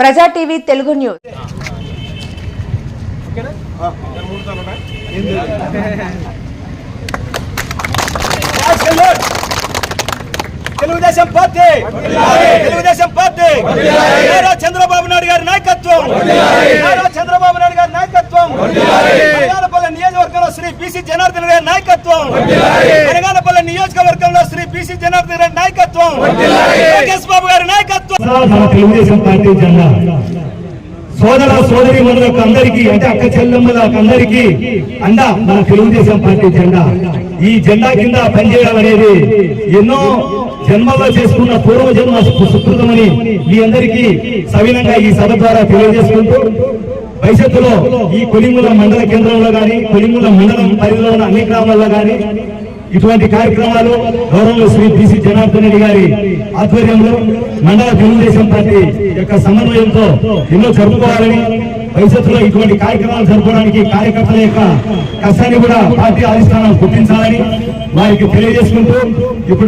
ప్రజా TV Telugu news. Telugu Desam party Nara Chandrababu Naidu గారి నాయకత్వం, అనగానపల్లి నియోజకవర్గంలో శ్రీ బీసీ జనార్దన్ గారి నాయకత్వం, అనగానపల్లి నియోజకవర్గంలో శ్రీ బీసీ జనార్దన్ గారి నాయకత్వం, లోకేష్ బాబు గారి నాయకత్వం. తెలుగుదేశం పార్టీ జెండా సోదర సోదరి మనులకు అందరికీ, అంటే అక్క చెల్లెమ్మలకు అందరికీ అండ మన తెలుగుదేశం పార్టీ జెండా. ఈ జెండా కింద పనిచేయడం అనేది ఎన్నో జన్మల్లో చేసుకున్న పూర్వజన్మ సుకృతమని మీ అందరికీ సవినంగా ఈ సభ ద్వారా తెలియజేసుకుంటూ, భవిష్యత్తులో ఈ కొలింగుల మండల కేంద్రంలో గాని, కొలింగుల మండలం పరిధిలో ఉన్న అన్ని గ్రామాల్లో గాని ఇటువంటి కార్యక్రమాలు గౌరవ శ్రీ బీసీ జనార్దన్ రెడ్డి గారి ఆధ్వర్యంలో మండల తెలుగుదేశం పార్టీ యొక్క సమన్వయంతో ఎన్నో జరుపుకోవాలని, భవిష్యత్తులో ఇటువంటి కార్యక్రమాలు జరుపుకోవడానికి కార్యకర్తల యొక్క కష్టాన్ని కూడా పార్టీ అధిష్టానం గుర్తించాలని వారికి తెలియజేసుకుంటూ ఇప్పుడు